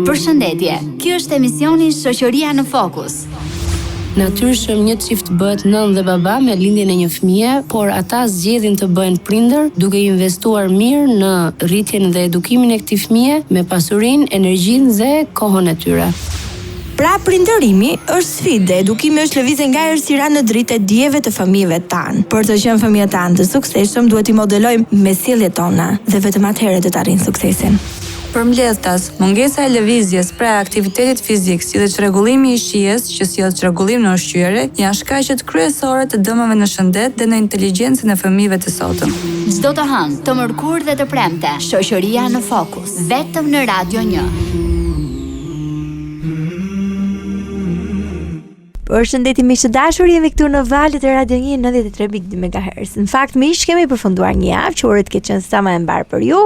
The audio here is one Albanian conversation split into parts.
Përshëndetje, ky është emisioni Shoqëria në Fokus. Natyrshëm një çift bëhet nën dhe baba me lindjen e një fëmie, por ata zgjedhin të bëhen prindër duke investuar mirë në rritjen dhe edukimin e këtij fëmie me pasurinë, energjinë dhe kohën e tyre. Pra prindërimi është sfidë dhe edukimi është lëvizje nga errësira në dritë e dijeve të fëmijëve tanë. Për të qenë fëmijët tanë të suksesshëm, duhet i modelojmë me sjelljet tona dhe vetëm atëherë do të arrijnë suksesin. Për mbledhtas, mungesa e lëvizjes pra aktivitetit fizik si dhe çrregullimi i shijes që sjell çrregullim në ushqyerje janë shkaqet kryesore të dëmave në shëndet dhe në inteligjencën e fëmijëve të sotëm. Çdo të hënë, të mërkurë dhe të premte, Shoqëria në Fokus, vetëm në Radio 1. Përshëndetje miq të dashur, jemi këtu në valët e Radio 1 93.2 MHz. Në fakt miq, kemi përfunduar një javë që uroj të ketë qenë sa më e mbar për ju.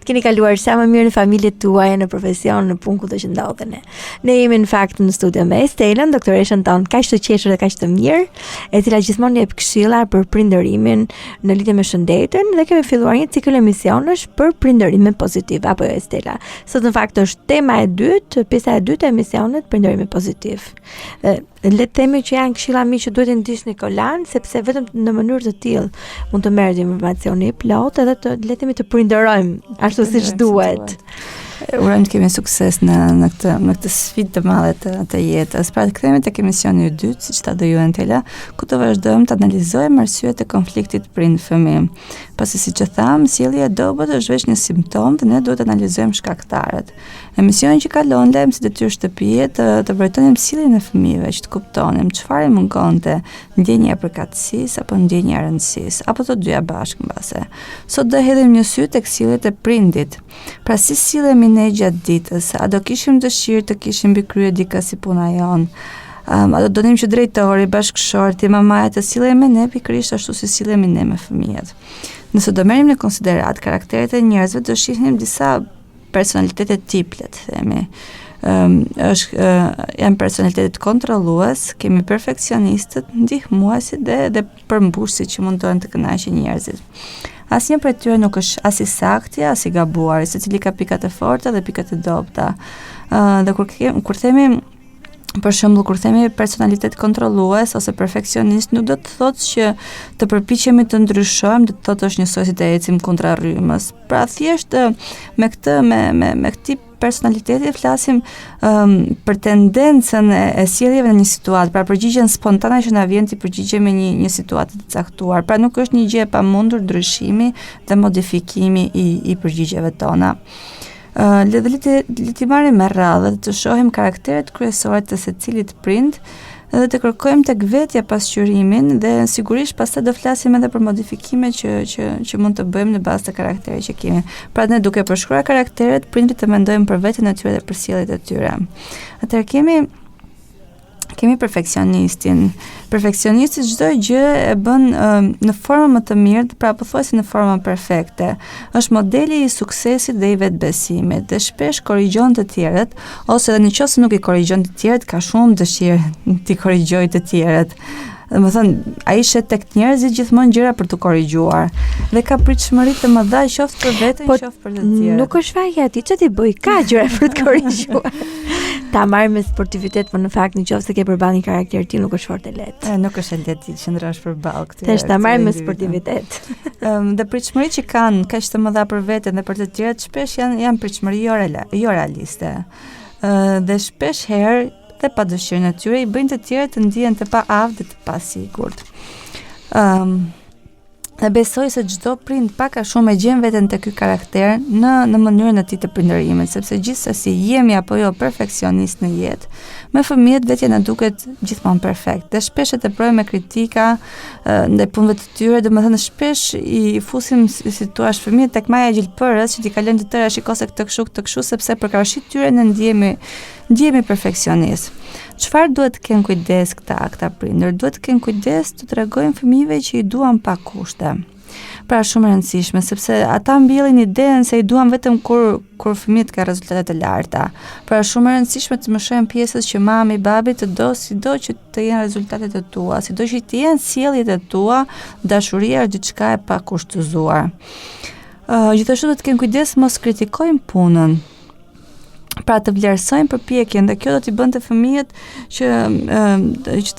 Të keni kaluar sa më mirë në familjet tuaja, në profesion, në punë ku do që ndodheni. Ne jemi në fakt në studio me Estelën, doktoreshën tonë kaq të qeshur dhe kaq të mirë, e cila gjithmonë jep këshilla për prindërimin në lidhje me shëndetin dhe kemi filluar një cikël emisionesh për prindërimin pozitiv, apo jo Estela. Sot në fakt është tema e dytë, pjesa e dytë e emisionit prindërimi pozitiv. Le të themi që janë këshilla mi që duhet të ndiqni kolan, sepse vetëm në mënyrë të tillë mund të merret informacioni i plot edhe të le të themi të prindërojmë ashtu siç duhet. Urojmë të kemi sukses në këtë sfidë të madhe të jetës. Pra të kthehemi tek emisioni i dytë, siç ta do ju Antela, ku të vazhdojmë të analizojmë arsyet e konfliktit prind-fëmijë. Pasi siç e tham, sjellja e dobët është vetëm një simptom dhe ne duhet të analizojmë shkaktarët. Emisionin që kalon lajm si detyrë shtëpie të vërtetonim sjelljen e fëmijëve, që të kuptonim çfarë i mungonte, ndjenja e përkatësisë apo ndjenja e rëndësisë, apo të dyja bashkë mbase. Sot do hedhim një sy tek sjelljet e prindit. Pra si sillemi ne gjatë ditës, a do kishim dëshirë të kishim mbi krye dikë si puna jonë? A do donim që drejtori, bashkëshorti, mamaja të sillej me ne pikërisht ashtu si sillemi ne me fëmijët. Nëse do merrim në konsiderat karakteret e njerëzve, do shihnim disa personalitete tiple, themi. Janë personalitetet kontrollues, kemi perfekcionistët, ndihmuesit dhe përmbushësit që mundohen të kënaqëjnë njerëzit. Asnjë prej tyre nuk është as i saktë, as i gabuar, secili ka pikat e forta dhe pikat e dobta. Dhe kur themi për shembull, kur themi personalitet kontrollues ose perfeksionist, nuk do të thotë që të përpiqemi të ndryshojmë, do të thotë është njësoj si të ecim kundra rrymës. Pra thjesht me këtë personaliteti flasim për tendencën e sjelljeve në një situatë, pra përgjigjen spontane që na vjen të përgjigjemi një situatë të caktuar. Pra nuk është një gjë e pamundur ndryshimi dhe modifikimi i përgjigjeve tona. Le të marrim me radhë dhe të shohim karakteret kryesore të secilit prind dhe të kërkojmë tek vetja pasqyrimin dhe sigurisht pastaj do flasim edhe për modifikimet që mund të bëjmë në bazë të karakterit që kemi. Pra ne duke përshkruar karakteret, prindrit të mendojmë për veten e tyre dhe për sjelljet e tyre. Atëherë kemi perfekcionistin. Perfekcionisti çdo gjë e bën në formën më të mirë, pra pothuajse në formën perfekte. Është modeli i suksesit dhe i vetbesimit dhe shpesh korrigjon të tjerët, ose edhe nëse nuk i korrigjon të tjerët, ka shumë dëshirë t'i korrigjojë të tjerët. Domethënë, ai shet tek njerëzit gjithmonë gjëra për të korrigjuar dhe ka pritshmëri të mëdha qoftë për veten, qoftë për të tjerët. Nuk është faqja e tij që ti bëj ka gjëra për të korrigjuar. Ta marrë me sportivitet, por në fakt nëse ke përballë një karakter ti nuk është fort e lehtë. Nuk është e lehtë të qëndrosh përballë këtyre. Tash ta marrë me sportivitet. Dhe pritshmëritë që kanë kaq të mëdha për veten dhe për të tjerët shpesh janë pritshmëri jo realiste. Dhe shpesh herë dhe pa dëshirën e tyre i bëjnë të tjerë të ndihen të paaftë dhe të pasigurt. Dhe besoj se çdo prind pak a shumë e gjen veten te ky karakter në mënyrën e tij të prindërimit, sepse gjithsesi jemi apo jo perfeksionist në jetë, me fëmijët vetja na duket gjithmonë perfekt. Dhe shpesh e teprojmë me kritika ndaj punëve të tyre, domethënë shpesh i fusim si thua fëmijët tek maja gjilpërës që t'i kalojnë të tëra shikose këtë kështu, sepse për karshit tyre ne ndjehemi perfeksionist. Çfarë duhet të kenë kujdes këta prindër? Duhet të kenë kujdes të tregojnë fëmijëve që i duan pa kushte. Pra shumë e rëndësishme, sepse ata mbjellin idenë se i duan vetëm kur fëmijët ka rezultate të larta. Pra shumë e rëndësishme të mëshojmë pjesës që mami, babi të do sido që të jenë rezultatet e tua, sido që të jenë sjelljet e tua, dashuria është diçka e pakushtëzuar. Gjithashtu do të kenë kujdes mos kritikojnë punën. Pra të vlerësojnë përpjekjen dhe kjo do t'i bënte fëmijët që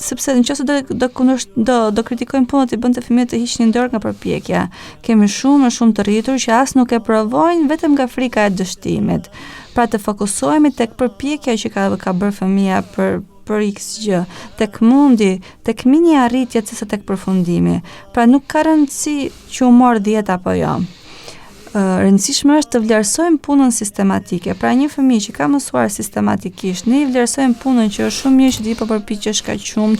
sepse nëse do kritikojnë punën, t'i bënte fëmijët të hiqnin dorë nga përpjekja. Kemi shumë të rritur që as nuk e provojnë vetëm nga frika e dështimit. Pra të fokusohemi tek përpjekja që ka bërë fëmia për x gjë, tek mundi, tek mini arritjet sesa tek përfundimi. Pra nuk ka rëndësi që u mor 10 apo jo. Rëndësishme është të vlerësojmë punën sistematike. Pra një fëmijë që ka mësuar sistematikisht, ne i vlerësojmë punën që është shumë mirë që ti po përpiqesh kaq shumë,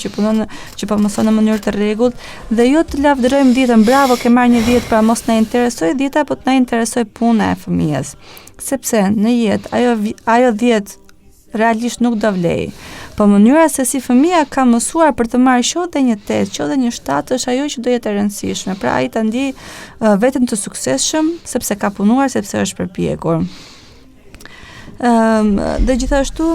që po mëson në mënyrë të rregullt, dhe jo të lavdërojmë 10, bravo ke marrë një 10, pra mos na interesoj 10 apo të na interesoj puna e fëmijës. Sepse në jetë ajo 10 realisht nuk do vlej. Po mënyra se si fëmia ka mësuar për të marrë qoftë një 8, qoftë një 7 është ajo që do jetë e rëndësishme. Pra ai ta ndjej veten të suksesshëm sepse ka punuar, sepse është përpjekur. Dhe gjithashtu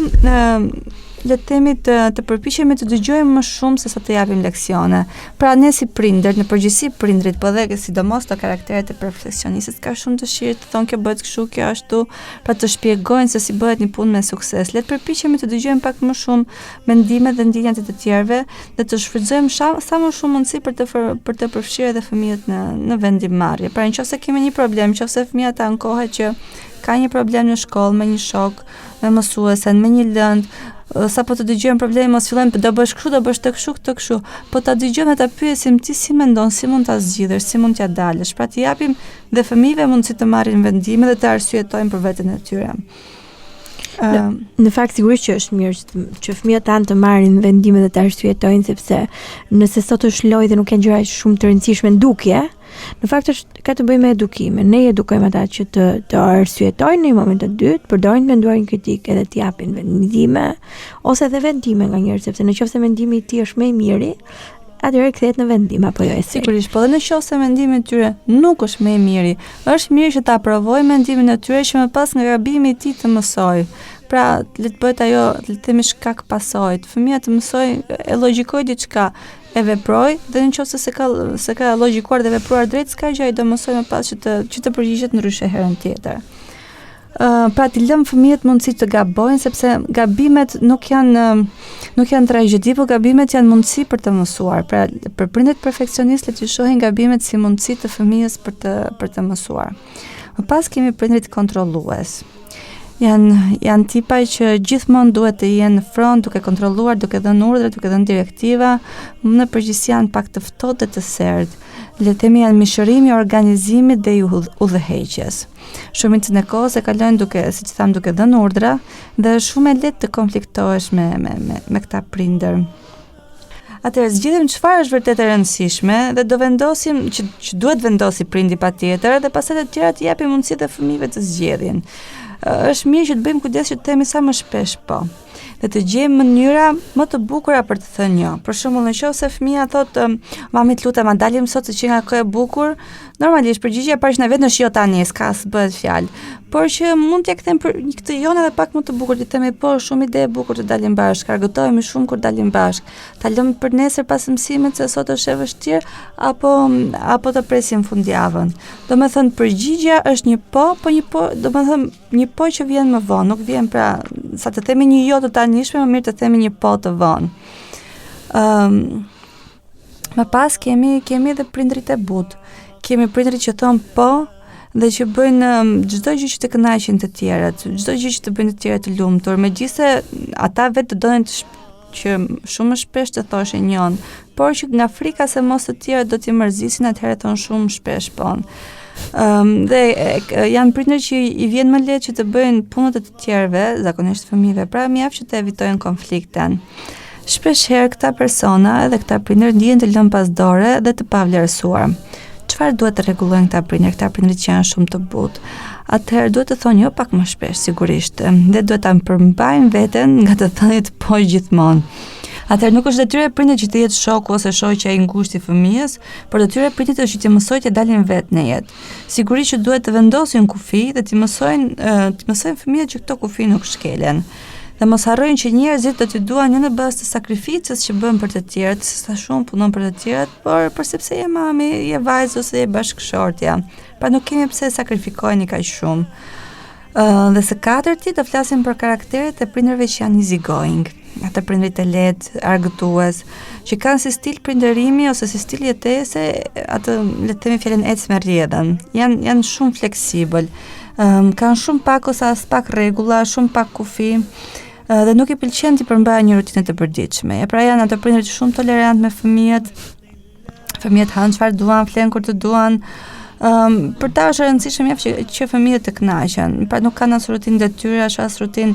le të themi të përpiqemi të dëgjojmë më shumë se sa të japim leksione. Pra ne si prindër, në përgjithësi prindrit, po dhe sidomos të karakteret e perfeksionistët ka shumë dëshirë të thonë kjo bëhet kështu, kjo ashtu, pra të shpjegojnë se si bëhet një punë me sukses. Le të përpiqemi të dëgjojmë pak më shumë mendimet dhe ndjenjat e të tjerëve dhe të shfrytëzojmë sa më shumë mundësi për të përfshirë edhe fëmijët në vendimmarrje. Pra nëse kemi një problem, nëse fëmia ta ankohet që ka një problem në shkollë me një shok, me mësuesen, me një lënd, sa po të dëgjojmë problemi, mos fillojmë do bësh kështu, do bësh të kështu, po ta dëgjojmë, ta pyesim ti si mendon, si mund ta zgjidhësh, si mund t'ja dalësh, pra t'i japim dhe fëmijëve mundësi të marrin vendime dhe të arsyetojnë për veten e tyre. Në fakt sigurisht që është mirë që fëmijët tanë të marrin vendime dhe të arsyetojnë, sepse nëse sot është lojë dhe nuk kanë gjëra shumë të rëndësishme ndukje, në fakt ka të bëjë me edukimin. Ne edukojmë ata që të arsyetojnë në një moment të dytë, përdorin menduarin kritik edhe të japin vendime ose edhe vendime nganjëherë, sepse nëse mendimi i tij është më i miri, atëherë kthehet në vendim apo jo. Sigurisht, po dhe nëse mendimi i tyre nuk është më i miri, është mirë që ta provojë mendimin e tyre që më pas nga gabimi i tij të mësoj. Pra, le të bëhet ajo, le të themi shkak pasojë. Fëmia të mësoj e logjikoj diçka, e veproj, dhe nëse se ka logjikuar dhe vepruar drejt, s'ka gjë ai do mësoj më pas që të përgjigjet ndryshe herën tjetër. Pra t'i lëm fëmijët mundësi të gabojnë, sepse gabimet nuk janë tragjedi, por gabimet janë mundësi për të mësuar. Pra për prindërit perfeksionistë le të shohin gabimet si mundësi të fëmijës për të mësuar. Më pas kemi prindërit kontrollues. Janë tipa që gjithmonë duhet të jenë në front, duke kontrolluar, duke dhënë urdhra, duke dhënë direktiva, në përgjithësi janë pak të ftohtë dhe të serdë. Le të themi janë mishërimi, organizimit dhe udhëheqjes. Shumicën e kohës e kalojnë duke dhënë urdhra dhe është shumë e lehtë të konfliktohesh me këta prindër. Atëherë zgjidhim çfarë është vërtet e rëndësishme dhe do vendosim që duhet vendosi prindi patjetër dhe pastaj të tjerat i japim mundësi të fëmijëve të zgjedhin. Është mirë që të bëjmë kujdes që të themi sa më shpesh po, dhe të gjejmë mënyra më të bukura për të thënë jo. Për shembull, nëse fëmia thotë, "Mami, lutem, a dalim sot se që nga kohë e bukur?" Normalisht përgjigjja e parë që na vjen është jo tani, s'ka bëhet fjalë. Por që mund t'ja kthem për këtë jonë edhe pak më të bukur, të themi po, shumë ide e bukur të dalim bashkë, argëtohemi shumë kur dalim bashkë. Ta lëmë për nesër pas mësimit se sot është e vështirë apo të presim fundjavën. Domethënë përgjigjja është një po, domethënë një po që vjen më vonë, nuk vjen pra sa të themi një jo të tanishme, më mirë të themi një po të vonë. Më pas kemi edhe prindrit e butë. Kemi prindrit që thonë po dhe që bëjnë çdo gjë që të kënaqin të tjerët, çdo gjë që të bëjnë të tjerët të lumtur, megjithëse ata vetë donin që shumë shpesh të thoshin njon, por që nga frika se mos të tjerët do t'i mërzisin, atëherë thon shumë shpesh po. Dhe janë prindër që i vjen më lehtë që të bëjnë punët e të tjerëve, zakonisht fëmijëve, pra mjaft që të evitojnë konflikten. Shpesh herë këta persona edhe këta prindër ndihen të lënë pas dore dhe të pavlerësuar. Çfarë duhet të rregullojnë këta prindër që janë shumë të butë? Atëherë duhet të thonë jo pak më shpesh sigurisht, dhe duhet ta përmbajnë veten nga të thënit po gjithmonë. Atëherë nuk është detyrë e prindit që të jetë shoku ose shoqja i ngushtë i fëmijës, por detyrë e prindit është që të mësojë të dalin vetë në jetë. Sigurisht që duhet të vendosin kufi dhe të mësojnë fëmijët që këto kufi nuk shkelen. Dhe mos harrojnë që njerëzit do t'i duan jo në bazë të sakrificës që bën për të tjerët, sa shumë punon për të tjerët, por sepse je mami, je vajzë ose je bashkëshortja. Pra nuk kemi pse sakrifikojni kaq shumë. Dhe së katërti do flasim për karakteret e prindërve që janë easygoing. Ata prindërit e lehtë, argëtues, që kanë si stil prindërimi ose si stil jetese, atë le të themi fjalën ec me rrjedhën. Janë shumë fleksibël. Kanë shumë pak ose as pak rregulla, shumë pak kufi. Dhe nuk i pëlqen të përmbajë një rutinë të përditshme. Pra janë ato prindër që shumë tolerant me fëmijët. Fëmijët hanë çfarë duan, flen kur të duan. Për ta është e rëndësishme që fëmijët të kënaqen. Pra nuk kanë as rutinë detyrash, as rutinë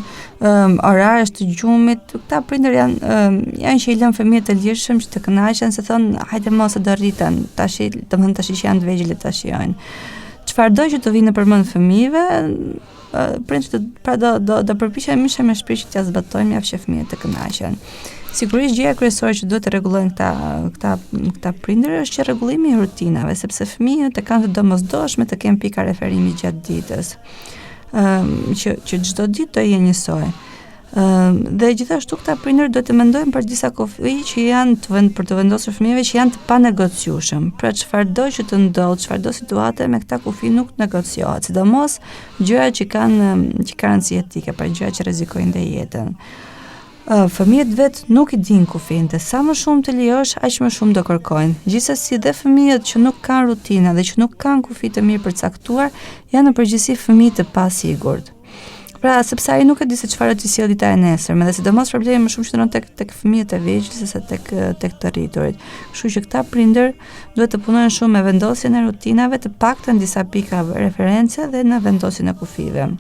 oraresh të gjumit. Këta prindër janë që i lënë fëmijët të lirshëm që të kënaqen, se thonë hajde mos e do rriten, tash që janë të vegjël ta shijojnë. Çfarëdo që të vinë në përmend fëmijëve, prindërit pra do përpiqen me shpirt që t'ia zbatojnë mjaft që fëmijët të kënaqen. Sigurisht gjëja kryesore që duhet të rregullojnë këta prindër është që rregullimi i rutinave, sepse fëmijët e kanë të domosdoshme të kenë pika referimi gjatë ditës, që çdo ditë do jenë njësoj. Dhe gjithashtu këta prindër duhet të mendojnë për disa kufi që janë për të vendosur fëmijëve që janë të panegociueshëm. Pra çfarëdo që të ndodh, çfarëdo situate me këta kufi nuk negociohet, sidomos gjëra që kanë rëndësi etike, pra gjëra që rrezikojnë dhe jetën. Fëmijët vetë nuk i dinë kufin, dhe sa më shumë të lejosh, aq më shumë do kërkojnë. Gjithsesi dhe fëmijët që nuk kanë rutinë dhe që nuk kanë kufi të mirë përcaktuar, janë në përgjithësi fëmijë të pasigurt. Pra, sepse ai nuk e di se çfarë do t'i sjellë dita e nesërme, dhe sidomos problemi më shumë qëndron tek fëmijët e vegjël se tek të rriturit. Kështu që këta prindër duhet të punojnë shumë me vendosjen e rutinave, të paktën disa pika reference dhe në vendosjen e kufive.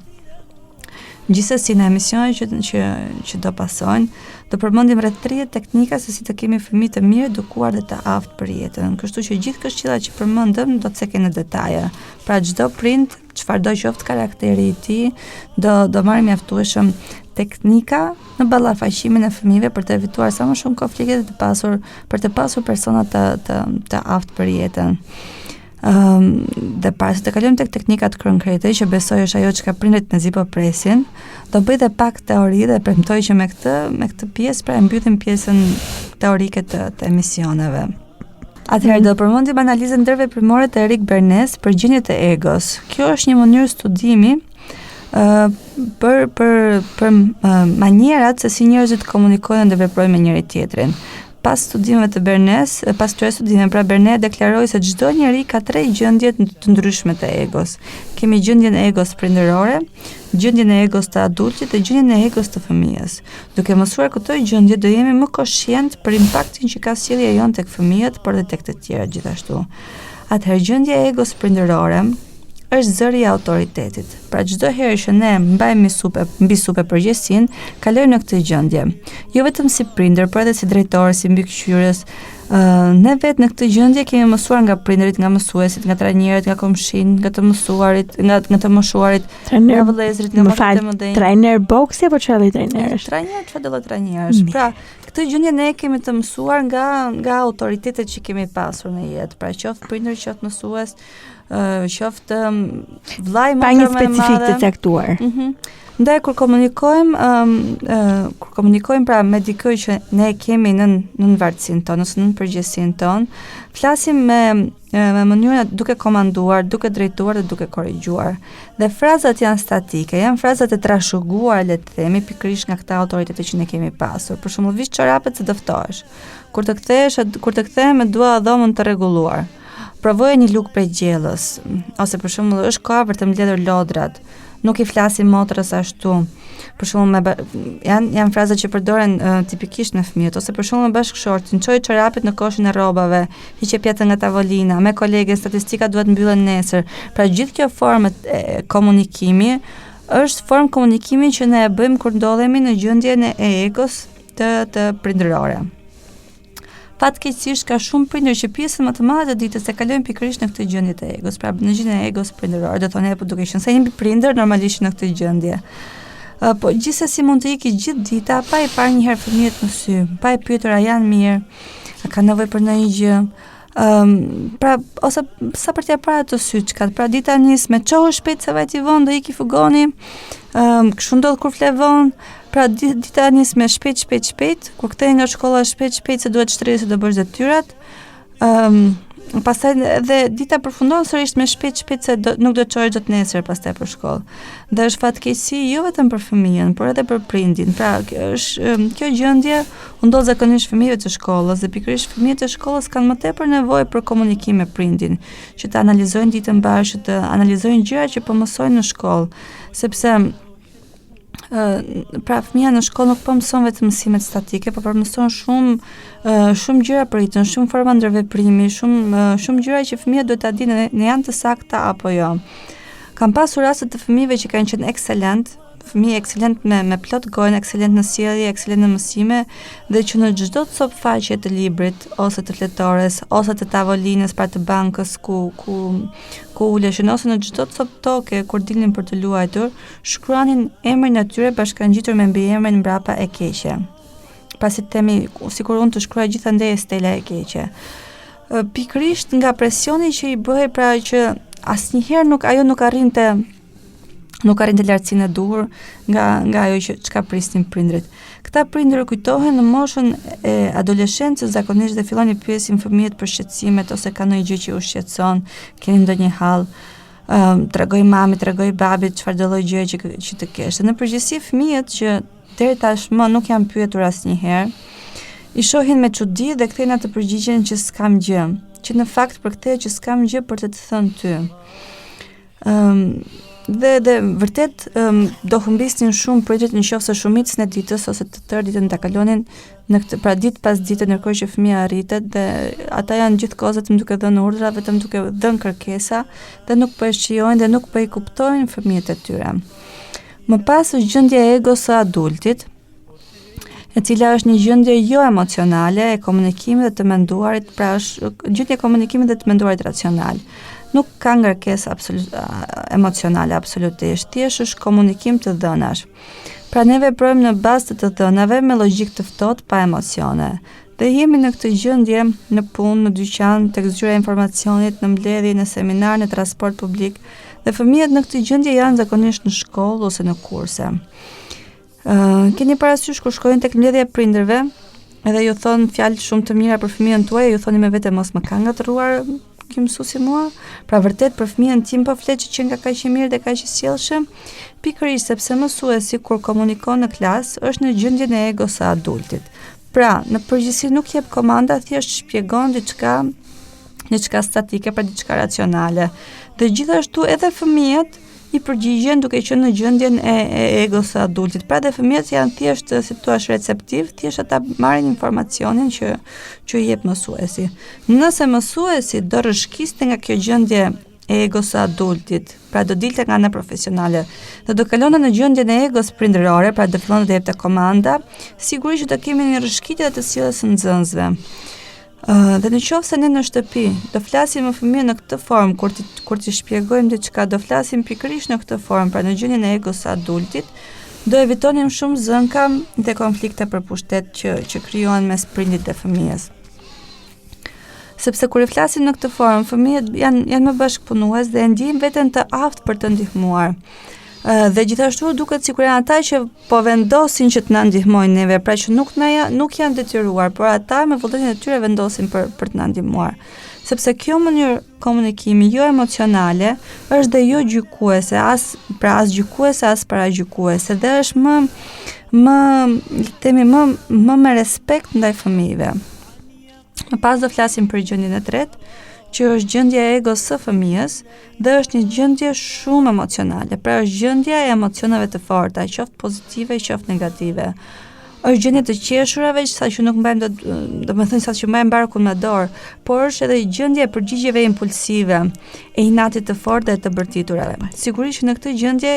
Gjithsesi në emisionet që do pasojnë, do përmendim rreth 30 teknika se si të kemi fëmijë të mirë edukuar dhe të aftë për jetën. Kështu që gjithë këshillat që përmendëm do të ceken në detaje. Pra çdo prind, çfarëdo qoftë karakteri i tij, do marrë mjaftueshëm teknika në ballafaqimin e fëmijëve për të evituar sa më shumë konflikte për të pasur persona të aftë për jetën. Dhe para se të kalojmë tek teknikat konkrete, që besoj është ajo që prindërit mezi po presin, do bëj dhe pak teori dhe premtoj që me këtë pjesë pra e mbyllim pjesën teorike të emisioneve. Atëherë do përmendim analizën ndërveprimore të Erik Bernes për gjendjet e egos. Kjo është një mënyrë studimi për manierat se si njerëzit komunikojnë dhe veprojnë me njëri tjetrin. Pas studimeve të Bernes, pas këtyre studimeve, pra Bernes deklaroi se çdo njeri ka 3 gjendje të ndryshme të egos. Kemi gjendjen e egos prindërore, gjendjen e egos të adultit dhe gjendjen e egos të fëmijës. Duke mësuar këto gjendje, do jemi më koshient për impaktin që ka sjellja jonë tek fëmijët, por edhe tek të tjerët gjithashtu. Atëherë gjendja e egos prindërore është zëri i autoritetit. Pra çdo herë që ne mbajmë mbi supe përgjegjësinë, kalojmë në këtë gjendje. Jo vetëm si prindër, por edhe si drejtor, si mbikëqyrës. Ne vetë në këtë gjendje kemi mësuar nga prindërit, nga mësuesit, nga trajnerët, nga komshin, nga të mësuarit, nga të moshuarit, nga vëllezërit, nga moshët e mëdhenj. Trajner boksi apo çfarë trajnerësh? Trajner, çfarë do trajnerësh? Pra, këtë gjendje ne kemi të mësuar nga autoritetet që kemi pasur në jetë. Pra, qoftë prindër, qoftë mësues, qoftë vllai më pa një specifik të caktuar. Ndaj kur komunikojmë pra me dikë që ne kemi në varësinë tonë ose në përgjegjësinë tonë, flasim me mënyrën duke komanduar, duke drejtuar dhe duke korrigjuar. Dhe frazat janë statike, janë frazat e trashëguara, le të themi, pikërisht nga këta autoritete që ne kemi pasur. Për shembull, vish çorapet se do ftohesh. Kur të kthehem me dua dhomën të rregulluar. Provoje një luk prej gjellës, ose për shembull është koha për të mbledhur lodrat. Nuk i flasim motrës ashtu. Për shembull janë fraza që përdoren tipikisht në fëmijët, ose për shembull me bashkëshortin, çoj çorapet në koshin e rrobave, hiqe pjetën nga tavolina, me kolegen statistika duhet mbyllen nesër. Pra gjithë kjo formë komunikimi është formë komunikimi që ne e bëjmë kur ndodhemi në gjendjen e egos të prindërore. Fatkeqësisht ka shumë prindër që pjesën më të madhe të ditës e kalojnë pikërisht në këtë gjendje të egos, pra në gjendjen e egos prindëror. Do thonë po duke qenë se jemi prindër normalisht në këtë gjendje. Po gjithsesi mund të iki gjithë dita pa i parë një herë fëmijët në sy, pa i pyetur a janë mirë, a kanë nevojë për ndonjë gjë. Pra ose sa për t'ia parë të syçkat, pra dita nis me çohë shpejt se vajti vonë do iki fugoni, Kështu ndodh kur flevon, pra dita nis me shpejt, kur kthej nga shkolla shpejt se duhet shtresi do bësh detyrat. Pastaj edhe dita përfundon sërish me shpejt se nuk do të çohesh dot nesër pastaj për shkollë. Dhe është fatkeqësi jo vetëm për fëmijën, por edhe për prindin. Pra kjo gjendje u ndodh zakonisht fëmijëve të shkollës dhe pikërisht fëmijët e shkollës kanë më tepër nevojë për komunikim me prindin, që të analizojnë ditën bashkë, të analizojnë gjërat që po mësojnë në shkollë, sepse pra fëmia në shkollë nuk po mëson vetëm mësimet statike, por mëson shumë gjëra për jetën, shumë forma ndërveprimi, shumë gjëra që fëmia duhet ta dinë ne janë të sakta apo jo. Kam pasur raste të fëmijëve që kanë qenë ekselent, fëmijë ekselent me plot gojë, ekselent në sjellje, ekselent në mësime, dhe që në çdo cop faqe të librit ose të fletores ose të tavolinës pra të bankës ku uleshin ose në çdo cop toke kur dilnin për të luajtur, shkruanin emrin e tyre bashkangjitur me mbiemrin mbrapa e keqe. Pasi themi sikur unë të shkruaj gjithandej Stela e keqe. Pikërisht nga presioni që i bëhej, pra që asnjëherë ajo nuk arrinte lartësinë e duhur nga ajo që çka prisnin prindrit. Këta prindër kujtohen në moshën e adoleshencës zakonisht dhe fillojnë të pyesin fëmijët për shqetësimet ose ka ndonjë gjë që u shqetëson, keni ndonjë hall, tregoj mami, tregoj babit çfarë do lloj gjëje që të kesh. Në përgjithësi fëmijët që deri tashmë nuk janë pyetur asnjëherë, i shohin me çudi dhe kthejnë atë përgjigjen që s'kam gjë, që në fakt përkthehet që s'kam gjë për të thënë ty. Dhe vërtet do humbisnin shumë prindrit nëse shumicën e ditës ose të tërë ditën ta kalonin në këtë, pra ditë pas dite, ndërkohë që fëmia arritet dhe ata janë gjithkohë vetëm duke dhënë urdhra, vetëm duke dhënë kërkesa dhe nuk po e shijojnë dhe nuk po i kuptojnë fëmijët e tyre. Më pas është gjendja e egos së adultit, e cila është një gjendje jo emocionale e komunikimit dhe të menduarit, pra është gjendje e komunikimit dhe të menduarit racional. Nuk ka ngarkesë emocionale absolutisht, thjesht është komunikim të dhënash. Pra ne veprojmë në bazë të dhënave me logjik të ftohtë pa emocione. Dhe jemi në këtë gjendje në punë, në dyqan, tek zyra e informacionit, në mbledhje, në seminar, në transport publik, dhe fëmijët në këtë gjendje janë zakonisht në shkollë ose në kurse. Keni parasysh kur shkojnë tek mbledhja e prindërve, edhe ju thon fjalë shumë të mira për fëmijën tuaj, ju thoni me vete mos më ka ngatruar ky mësuesi mua, pra vërtet për fëmijën tim po flet që nga kaq i mirë dhe kaq i sjellshëm, pikërisht sepse mësuesi kur komunikon në klasë është në gjendjen e egos së adultit. Pra, në përgjithësi nuk jep komanda, thjesht shpjegon diçka statike, pra diçka racionale. Dhe gjithashtu edhe fëmijët i përgjigjen duke qenë në gjendjen e egos së adultit. Pra dhe fëmijët janë thjesht, si thua, receptiv, thjesht ata marrin informacionin që i jep mësuesi. Nëse mësuesi do rrëshqiste nga kjo gjendje e egos së adultit, pra do dilte nga ana profesionale, dhe do kalonte në gjendjen e egos prindërore, pra do fillonte të jepte komanda, sigurisht që do kemi një rrëshqitje të sjelljes së nxënësve. Dhe në qoftë se ne në shtëpi do flasim me fëmijën në këtë formë, kur t'i shpjegojmë diçka, do flasim pikërisht në këtë formë, pra në gjendjen e egos së adultit, do evitonim shumë zënka dhe konflikte për pushtet që krijohen mes prindit dhe fëmijës. Sepse kur i flasim në këtë formë, fëmijët janë më bashkëpunues dhe ndjejnë veten të aftë për të ndihmuar. Dhe gjithashtu duket sikur janë ata që po vendosin që të na ndihmojnë neve, pra që nuk janë detyruar, por ata me vullnetin e tyre vendosin për të na ndihmuar. Sepse kjo mënyrë komunikimi jo emocionale është dhe jo gjykuese, as gjykuese as paragjykuese, dhe është më me respekt ndaj fëmijëve. Më pas do flasim për gjendjen e tretë, që është gjendja e egos së fëmijës dhe është një gjendje shumë emocionale, pra është gjendja e emocioneve të forta, qoftë pozitive, qoftë negative. Është gjendje të qeshurave, saqë nuk mbajmë saqë mbajmë barkun me dorë, por është edhe gjendje e përgjigjeve impulsive, e inatit të fortë dhe të bërtiturave. Sigurisht që në këtë gjendje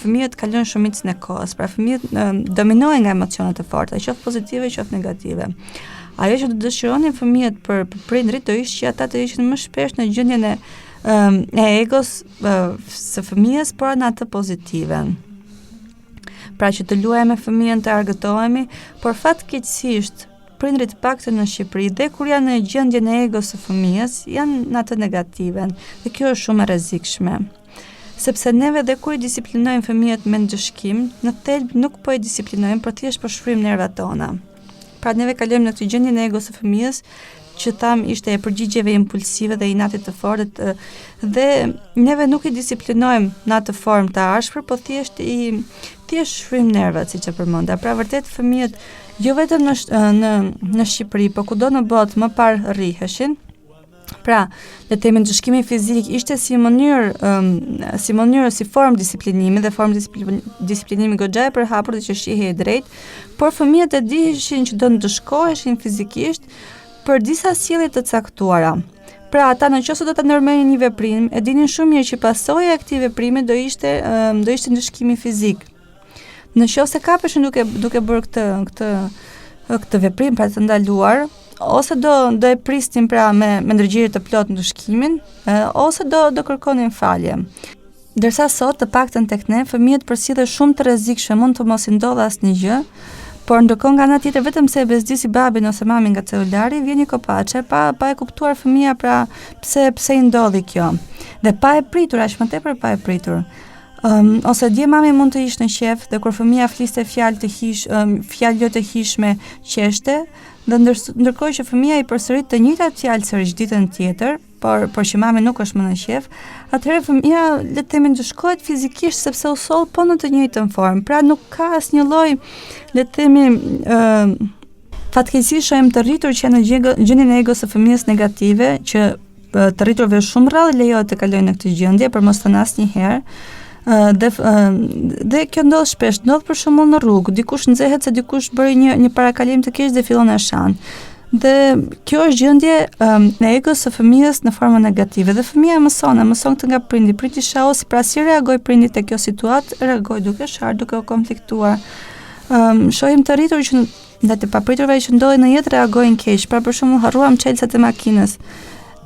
fëmijët kalojnë shumicën e kohës, pra fëmijët dominojnë nga emocionet të forta, qoftë pozitive, qoftë negative. Ajo që do dëshironin fëmijët për prindrit do ishte që ata të ishin më shpesh në gjendjen e egos së fëmijës, por në atë pozitive. Pra që të luajmë me fëmijën, të argëtohemi, por fatkeqësisht prindrit paktën në Shqipëri dhe kur janë në gjendjen e egos së fëmijës janë në atë negative, dhe kjo është shumë e rrezikshme. sepse neve dhe kur I disiplinojmë fëmijët me ndëshkim, në thelb nuk po I disiplinojmë, por thjesht po shfryjmë nervat tona. Pra neve kalojmë në këtë gjendje në egos së fëmijës, që tham ishte e përgjigjeve impulsive dhe inatit të fortë, dhe neve nuk I disiplinojmë në atë formë të ashpër, po thjesht shfryjmë nervat, siç e përmenda. Pra vërtet fëmijët jo vetëm në Shqipëri, po kudo në botë më parë rriheshin. Pra, le të themi ndëshkimi fizik ishte si formë disiplinimi dhe formë disiplinimi goxha e përhapur dhe që shihej drejt, por fëmijët e dihishin që do ndëshkoheshin fizikisht për disa sjellje të caktuara. Pra, ata nëse do ta ndërmerrin një veprim, e dinin shumë mirë që pasojë e këtij veprimi do ishte ndëshkimi fizik. Nëse kapeshin duke bërë këtë veprim pra të ndaluar, ose do e pristin pra me ndërgjegjje të plotë ndëshkimin, ose do kërkonin falje. Ndërsa sot, të paktën tek ne, fëmijët përsillen shumë të rrezikshme, mund të mos I ndodhë asnjë, por ndërkohë nga ana tjetër vetëm se e bezdisi babin ose mamin nga celulari, vjen një kopaçe pa e kuptuar fëmia pra pse I ndodhi kjo. Dhe pa e pritur, aq më tepër pa e pritur. Ose dje mami mund të ishte në qef dhe kur fëmia fliste fjalë të hishme qeshte, dhe ndërkohë që fëmia I përsërit të njëjtat fjalë sërish ditën tjetër, por që mami nuk është më në qef, atëherë fëmia le të themi ndëshkohet fizikisht sepse u soll po në të njëjtën formë. Pra nuk ka asnjë lloj le të themi fatkeqësi shohim të rritur që në gjendjen e egos së fëmijës negative, që të rriturve shumë rrallë lejohet të kalojnë në këtë gjendje për mos thënë asnjëherë. Dhe kjo ndodh shpesh, ndodh për shembull në rrugë, dikush nxehet se dikush bëri një parakalim të keq dhe fillon e shan. Dhe kjo është gjendje në egos së fëmijës në formën negative dhe fëmia mëson këtë nga prindi. Prindi shaos, pra si reagoi prindi te kjo situatë, reagoi duke sharë, duke u konfliktuar. Shohim të rritur që dhe të papriturve që ndodhin në jetë reagojnë keq, pra për shembull harruam çelësat e makinës.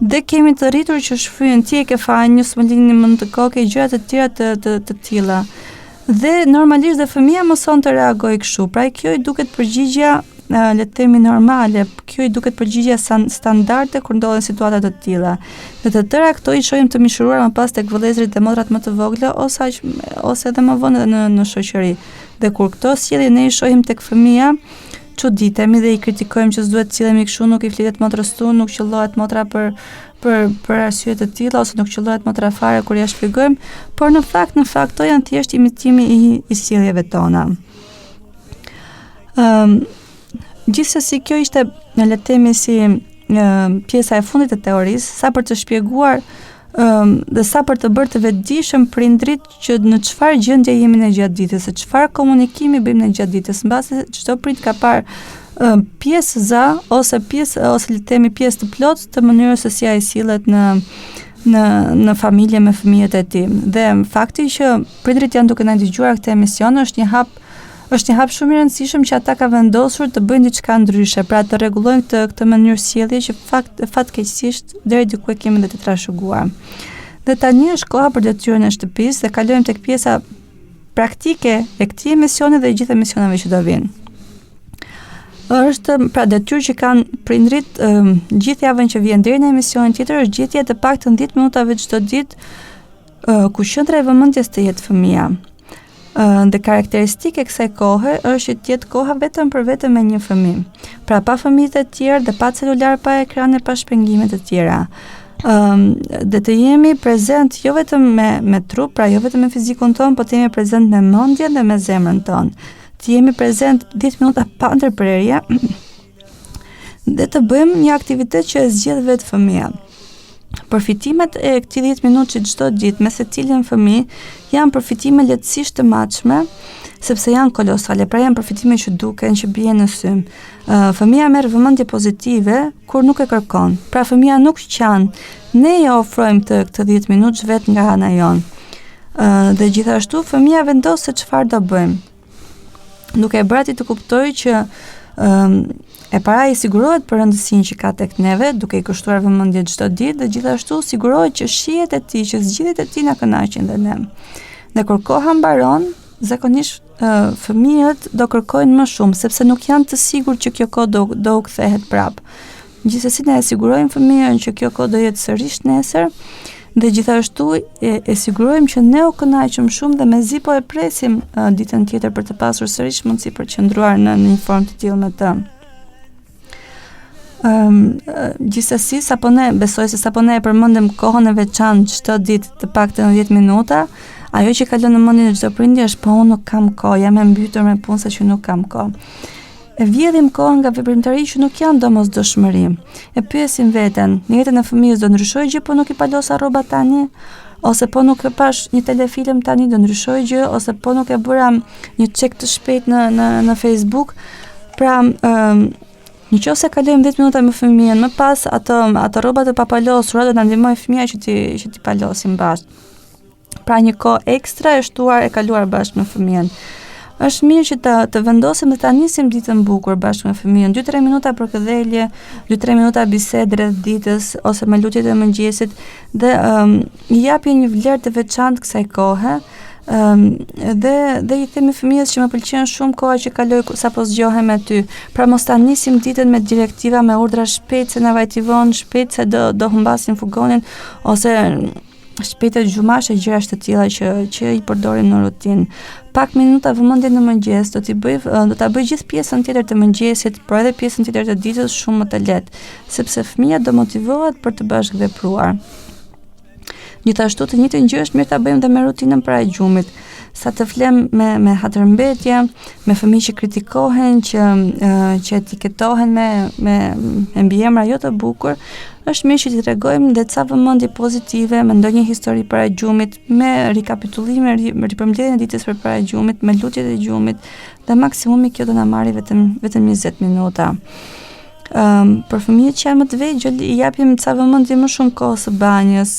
Dhe kemi të rritur që shfryen ti e ke fajin, një smëllini mund të kokë, gjëra të tjera të tilla. Dhe normalisht dhe fëmia mëson të reagojë kështu. Pra kjo I duket përgjigjja le të themi normale, kjo I duket përgjigjja standarde kur ndodhen situata të tilla. Dhe të tëra këto I shohim të mishëruar më pas tek vëllezërit dhe motrat më të vogla ose edhe më vonë në shoqëri. Dhe kur këto sjellje ne I shohim tek fëmia, çuditemi dhe I kritikojmë që s'duhet të sillemi kështu, nuk I flitet motrës tu, nuk qellohet motra për arsye të tilla ose nuk qellohet motra fare kur ja shpjegojmë, por në fakt to janë thjesht imitimi I sjelljeve tona. Gjithsesi kjo ishte le të themi si pjesa e fundit e teorisë, sa për të shpjeguar dhe sa për të bërë të vetëdijshëm prindrit që në çfarë gjendje jemi ne gjatë ditës, se çfarë komunikimi bëjmë ne gjatë ditës, mbase çdo prind ka parë pjesë za ose le të themi pjesë të plotë të mënyrës se si ai sillet në familje me fëmijët e tij. Dhe fakti që prindrit janë duke na dëgjuar këtë emision është një hap shumë I rëndësishëm që ata ka vendosur të bëjnë diçka ndryshe, pra të rregullojnë këtë mënyrë sjellje që fatkeqësisht deri diku e kemi dhe të trashëguar. Dhe tani është koha për detyrën e shtëpisë dhe kalojmë tek pjesa praktike e këtij emisioni dhe gjithë emisioneve që do vinë. Është pra detyrë që kanë prindrit gjithë javën që vjen deri në emisionin tjetër është gjetja të paktën 10 minutave çdo ditë ku qendra e vëmendjes të jetë fëmia. Dhe karakteristike e kësaj kohe është që të jetë koha vetëm për vetëm me një fëmijë. Pra pa fëmijët e tjerë dhe pa celular, pa ekrane, pa shpengime të tjera. Dhe të jemi prezent jo vetëm me trup, pra jo vetëm me fizikun ton, po të jemi prezent me mendjen dhe me zemrën ton. Të jemi prezent 10 minuta pa ndërprerje dhe të bëjmë një aktivitet që e zgjedh vetë fëmia. Përfitimet e këtij 10 minutë çdo ditë me secilin fëmijë janë përfitime lehtësisht të matshme, sepse janë kolosale, pra janë përfitime që duken, që bien në sy. Fëmia merr vëmendje pozitive kur nuk e kërkon. Pra fëmia nuk qan. Ne ja ofrojmë këtë 10 minutë vetë nga ana jon. Dhe gjithashtu fëmia vendos se çfarë do bëjmë. Duke e bërë atë të kuptojë që e para I sigurohet për rëndësinë që ka tek neve, duke I kushtuar vëmendje çdo ditë dhe gjithashtu sigurohet që shihet e tij, që zgjidhjet e tij na kënaqin dhe ne. Dhe kur koha mbaron, zakonisht fëmijët do kërkojnë më shumë, sepse nuk janë të sigurt që kjo kohë do u kthehet prapë. Gjithsesi ne e sigurojmë fëmijën që kjo kohë do jetë sërish nesër Dhe gjithashtu e sigurojmë që ne u kënaqëm shumë dhe mezi po e presim ditën tjetër për të pasur sërish mundësi për të qëndruar në një formë të tillë me të. Gjithsesi, besoj se sapo ne e përmendëm kohën e veçantë çdo ditë të paktën 10 minuta, ajo që kalon në mendjen e çdo prindi është po unë nuk kam kohë, jam e mbytur me punë sa që nuk kam kohë. E vjedhim kohën nga veprimtari që nuk janë domosdoshmëri. E pyesim veten, në jetën e fëmijës do ndryshoj gjë po nuk i palosa rroba tani? Ose po nuk e pash një telefilm tani do ndryshoj gjë? Ose po nuk e bëra një check të shpejt në Facebook? Pra, në qoftë se kalojmë 10 minuta me fëmijën, më pas ato rroba të papalosura do na ndihmoj fëmia që ti palosim bashkë. Pra një kohë ekstra e shtuar e kaluar bashkë me fëmijën. Është mirë që të vendosim dhe ta nisim ditën bukur bashkë me fëmijën, 2-3 minuta për këdhelje, 2-3 minuta bisedë rreth ditës ose me lutjet e mëngjesit dhe i japi një vlerë të veçantë kësaj kohe. Dhe i themi fëmijës që më pëlqen shumë koha që kaloj sapo zgjohem me ty. Pra mos ta nisim ditën me direktiva, me urdhra shpejt se na vajtivon, shpejt se do humbasim fugonin ose shpejt e gjumash e gjëra të tilla që i përdorim në rutinë. Pak minuta vëmendje në mëngjes do ta bëj gjithë pjesën tjetër të mëngjesit, por edhe pjesën tjetër të ditës shumë më të lehtë, sepse fëmia do motivohet për të bashkëvepruar. Gjithashtu të njëjtën gjë është mirë ta bëjmë dhe me rutinën para gjumit. Sa të flem me hatërmbetje, me fëmijë që kritikohen, që etiketohen me mbiemra jo të bukur, është mirë që t'i tregojmë dhe ca vëmendje pozitive me ndonjë histori para gjumit, me rikapitullime, ripërmbledhjen e ditës për para gjumit, me lutjet e gjumit, dhe maksimumi kjo do na marrë vetëm 20 minuta. Për fëmijët që janë më të vegjël i japim ca vëmendje më shumë kohës së banjës,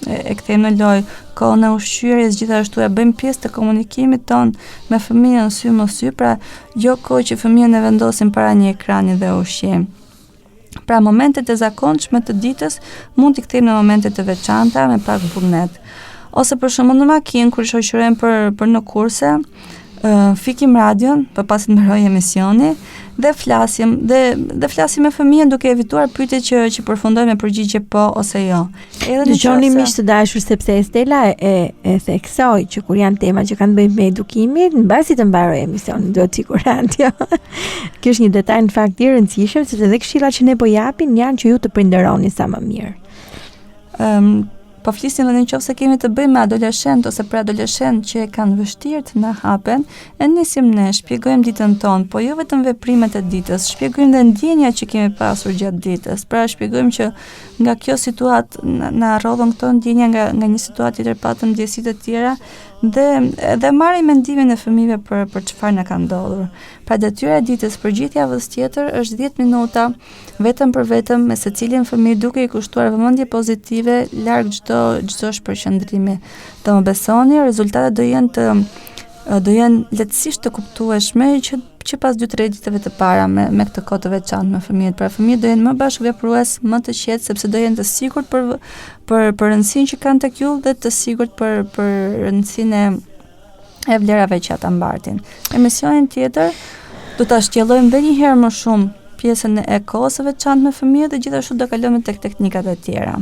e kthejmë në lojë, kohën e ushqyerjes, gjithashtu e bëjmë pjesë të komunikimit ton me fëmijën sy më sy, pra jo kohë që fëmijën e vendosim para një ekrani dhe ushqim. Pra momentet e zakonshme të ditës mund t'i kthejmë në momente të veçanta me pak vullnet. Ose për shembull në makinë kur shoqërojmë për në kurse, fikim radion për pasi të mbarojë emisioni dhe flasim me fëmijën duke evituar pyetjet që përfundojnë me përgjigje po ose jo. Edhe dëgjoni miq të dashur, sepse Stella e theksoi që kur janë tema që kanë bëjnë me edukimin, mbasi të mbarojë emisionin duhet sikur radio. Kjo është një detaj në fakt i rëndësishëm, sepse edhe këshillat që ne po japin janë që ju të prindëroni sa më mirë. Po flisim edhe nëse kemi të bëjmë me adoleshent ose preadoleshent që e kanë vështirë të na hapen, e nisim ne, shpjegojmë ditën tonë, po jo vetëm veprimet e ditës, shpjegojmë dhe ndjenjat që kemi pasur gjatë ditës. Pra shpjegojmë që nga kjo situatë na rrodhën këto ndjenja nga një situatë tjetër patëm ndjesi të tjera dhe marrim mendimin e fëmijëve për çfarë na ka ndodhur. Pra detyra e ditës për gjithë javës tjetër është 10 minuta vetëm për vetëm me secilin fëmijë duke i kushtuar vëmendje pozitive larg çdo shpërqendrimi. Do më besoni, rezultatet do jenë lehtësisht të kuptueshme që pas 2-3 ditëve të para me këtë kohë të veçantë me fëmijët. Pra fëmijët do jenë më bashkëveprues, më të qetë, sepse do jenë të sigurt për rëndësinë që kanë tek ju dhe të sigurt për rëndësinë e vlerave që ata mbartin. Emisionin tjetër do ta shtjellojmë edhe një herë më shumë pjesën e kohës së veçantë me fëmijët dhe gjithashtu do kalojmë tek teknikat e tjera.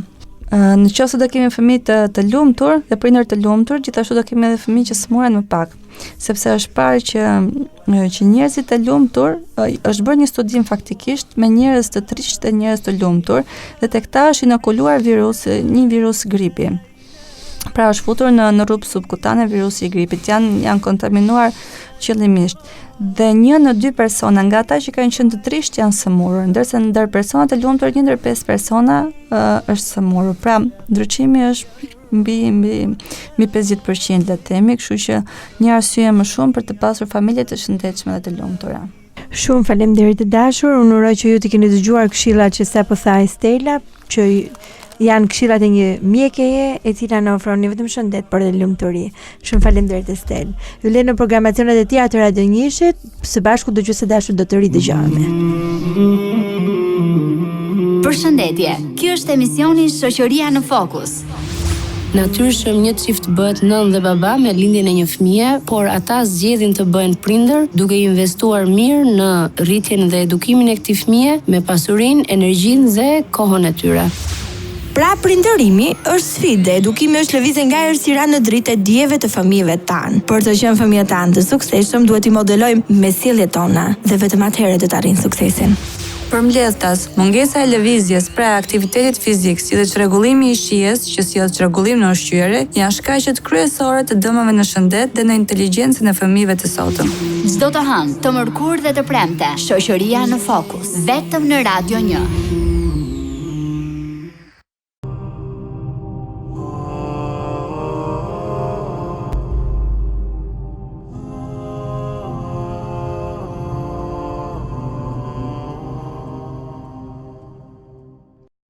Në qoftë se do kemi fëmijë të lumtur dhe prindër të lumtur, gjithashtu do kemi edhe fëmijë që smuren më pak, sepse është parë që njerëzit e lumtur, është bërë një studim faktikisht me njerëz të trisht dhe njerëz të lumtur, dhe tek ta është inokuluar një virus gripi. Pra është futur në rrugë subkutane virusi i gripit, janë kontaminuar qëllimisht. Dhe 1 në 2 persona nga ata që kanë qenë të trisht janë sëmurur, ndërsa ndër personat e lumtur 1 ndër 5 persona është sëmurur. Pra ndryqimi është mbi 50% le të themi, kështu që një arsye më shumë për të pasur familje të shëndetshme dhe të lumtura. Shumë faleminderit të dashur, unë uroj që ju të keni dëgjuar këshillat që sapo tha Stella, që janë këshillat e një mjekeje e cila na ofron jo vetëm shëndet, por edhe lumturi. Shumë faleminderit Estel. Ju lë në programacionet e tjera të Radio Njishit, së bashku dëgjuesë dashur do të ridëgjohemi. Përshëndetje. Ky është emisioni Shoqëria në Fokus. Natyrshëm një çift bëhet nën dhe baba me lindjen e një fëmie, por ata zgjedhin të bëhen prindër duke investuar mirë në rritjen dhe edukimin e këtij fëmie me pasurinë, energjinë dhe kohën e tyre. Pra prindërimi është sfidë dhe edukimi është lëvizje nga errësira në dritë e dijeve të fëmijëve tanë. Për të qenë fëmijët tanë të suksesshëm duhet i modelojmë me sjelljet tona dhe vetëm atëherë do të arrijnë suksesin. Për mbledhtas, mungesa e lëvizjes pra aktivitetit fizik si dhe çrregullimi i shijes që sjell çrregullim në ushqyerje janë shkaqet kryesore të dëmave në shëndet dhe në inteligjencën e fëmijëve të sotëm. Çdo të hënë, të mërkurë dhe të premte, shoqëria në fokus, vetëm në Radio 1.